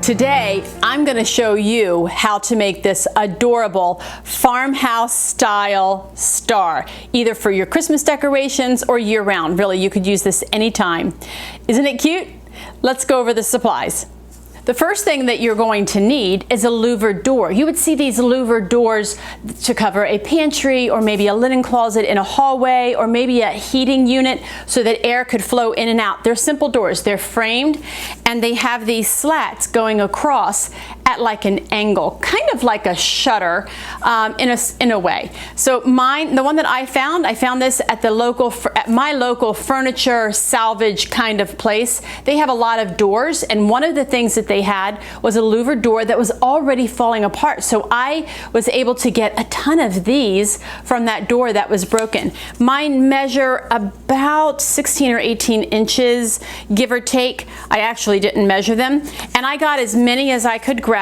Today, I'm going to show you how to make this adorable farmhouse style star, either for your Christmas decorations or year round. Really, you could use this anytime. Isn't it cute? Let's go over the supplies. The first thing that you're going to need is a louvered door. You would see these louvered doors to cover a pantry or maybe a linen closet in a hallway or maybe a heating unit so that air could flow in and out. They're simple doors. They're framed and they have these slats going across at like an angle, kind of like a shutter in a way. So mine, the one that I found this at my local furniture salvage kind of place. They have a lot of doors, and one of the things that they had was a louvered door that was already falling apart. So I was able to get a ton of these from that door that was broken. Mine measure about 16 or 18 inches, give or take. I actually didn't measure them, and I got as many as I could grab.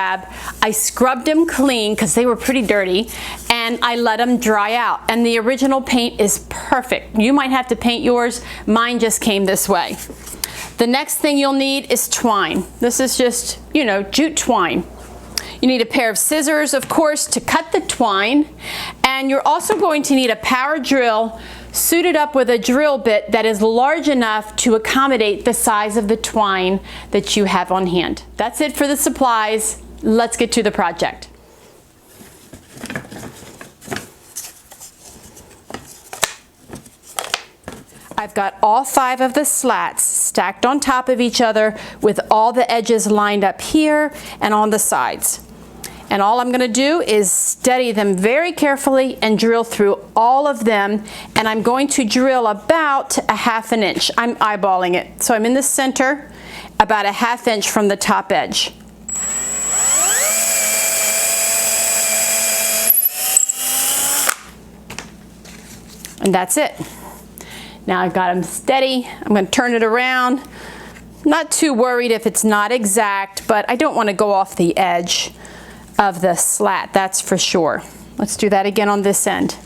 I scrubbed them clean because they were pretty dirty, and I let them dry out. And the original paint is perfect. You might have to paint yours. Mine just came this way. The next thing you'll need is twine. This is just, jute twine. You need a pair of scissors, of course, to cut the twine. And you're also going to need a power drill suited up with a drill bit that is large enough to accommodate the size of the twine that you have on hand. That's it for the supplies. Let's get to the project. I've got all 5 of the slats stacked on top of each other with all the edges lined up here and on the sides. And all I'm going to do is steady them very carefully and drill through all of them. And I'm going to drill about 1/2 inch. I'm eyeballing it. So I'm in the center, about 1/2 inch from the top edge. And that's it. Now I've got them steady. I'm going to turn it around. Not too worried if it's not exact, but I don't want to go off the edge of the slat, that's for sure. Let's do that again on this end.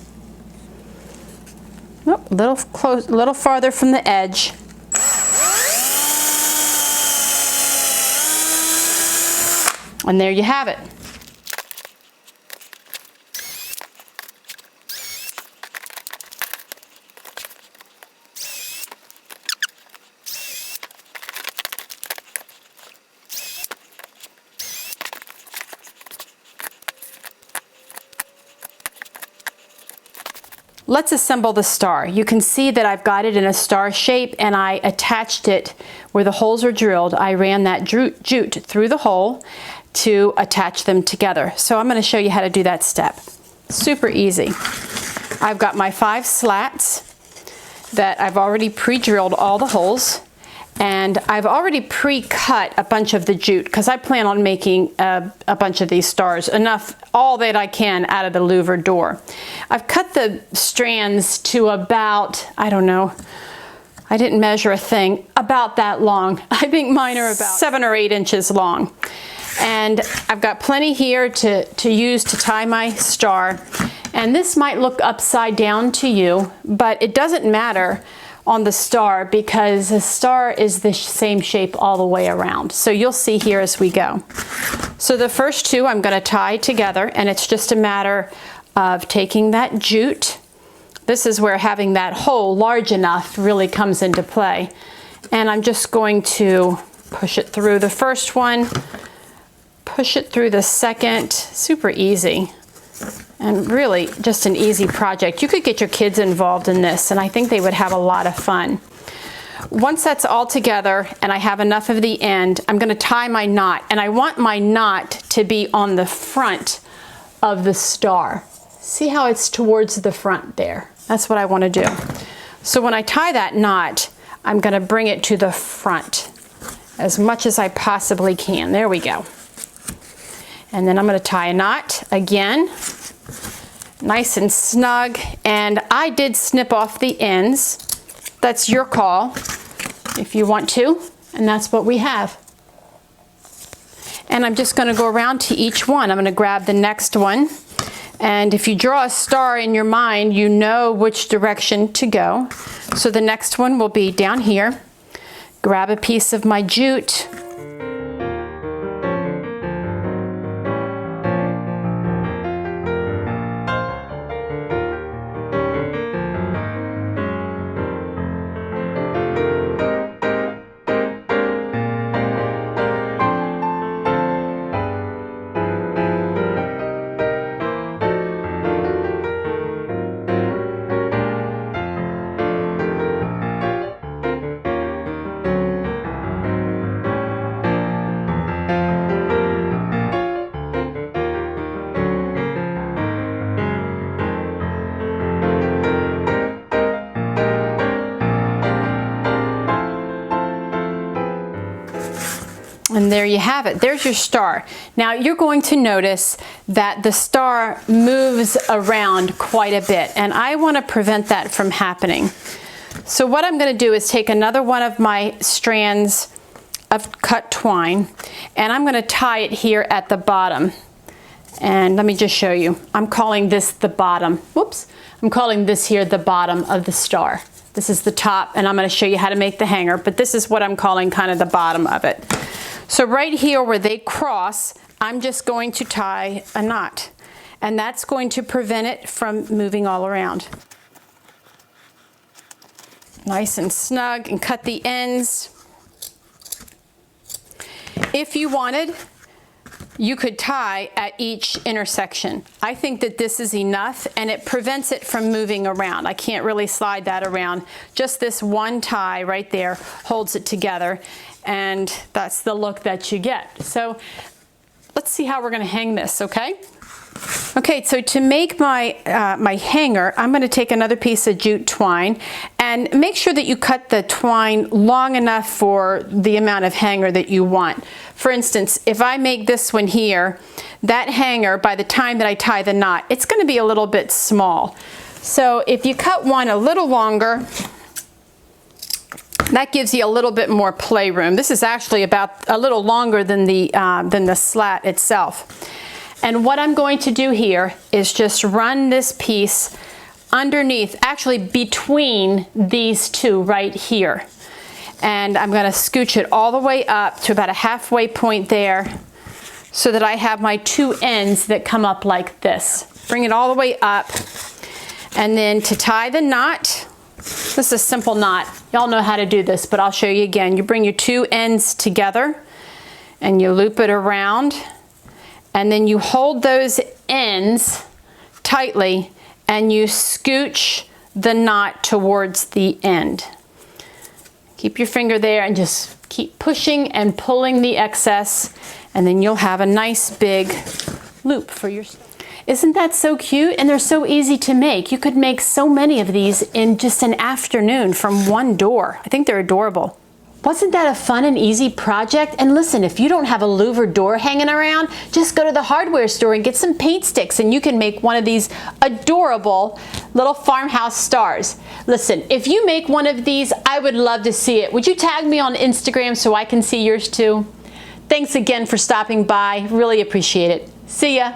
Oh, a little farther from the edge. And there you have it. Let's assemble the star. You can see that I've got it in a star shape, and I attached it where the holes are drilled. I ran that jute through the hole to attach them together. So I'm going to show you how to do that step. Super easy. I've got my 5 slats that I've already pre-drilled all the holes, and I've already pre-cut a bunch of the jute because I plan on making a bunch of these stars, all that I can out of the louvered door. I've cut the strands to about, I don't know, I didn't measure a thing, about that long. I think mine are about 7 or 8 inches long. And I've got plenty here to use to tie my star. And this might look upside down to you, but it doesn't matter on the star because the star is the same shape all the way around. So you'll see here as we go. So the first 2 I'm going to tie together, and it's just a matter of taking that jute. This is where having that hole large enough really comes into play. And I'm just going to push it through the first one, push it through the second. Super easy. And really just an easy project. You could get your kids involved in this, and I think they would have a lot of fun. Once that's all together and I have enough of the end, I'm going to tie my knot, and I want my knot to be on the front of the star. See how it's towards the front there? That's what I want to do. So when I tie that knot, I'm going to bring it to the front as much as I possibly can. There we go. And then I'm going to tie a knot again, nice and snug, and I did snip off the ends. That's your call if you want to, and that's what we have. And I'm just going to go around to each one. I'm going to grab the next one, and if you draw a star in your mind, you know which direction to go. So the next one will be down here. Grab a piece of my jute. And there you have it. There's your star. Now you're going to notice that the star moves around quite a bit, and I want to prevent that from happening. So what I'm going to do is take another one of my strands of cut twine, and I'm going to tie it here at the bottom. And let me just show you. I'm calling this the bottom. Whoops. I'm calling this here the bottom of the star. This is the top, and I'm going to show you how to make the hanger, but this is what I'm calling kind of the bottom of it. So right here where they cross, I'm just going to tie a knot, and that's going to prevent it from moving all around. Nice and snug, and cut the ends. If you wanted, you could tie at each intersection. I think that this is enough, and it prevents it from moving around. I can't really slide that around. Just this one tie right there holds it together, and that's the look that you get. So let's see how we're going to hang this, okay? Okay, so to make my my hanger, I'm going to take another piece of jute twine, and make sure that you cut the twine long enough for the amount of hanger that you want. For instance, if I make this one here, that hanger, by the time that I tie the knot, it's going to be a little bit small. So if you cut one a little longer, that gives you a little bit more playroom. This is actually about a little longer than the slat itself. And what I'm going to do here is just run this piece underneath, actually between these two right here. And I'm going to scooch it all the way up to about a halfway point there, so that I have my two ends that come up like this. Bring it all the way up. And then to tie the knot, this is a simple knot. Y'all know how to do this, but I'll show you again. You bring your two ends together and you loop it around, and then you hold those ends tightly and you scooch the knot towards the end. Keep your finger there and just keep pushing and pulling the excess, and then you'll have a nice big loop for your star. Isn't that so cute? And they're so easy to make. You could make so many of these in just an afternoon from one door. I think they're adorable. Wasn't that a fun and easy project? And listen, if you don't have a louver door hanging around, just go to the hardware store and get some paint sticks, and you can make one of these adorable little farmhouse stars. Listen, if you make one of these, I would love to see it. Would you tag me on Instagram so I can see yours too? Thanks again for stopping by. Really appreciate it. See ya.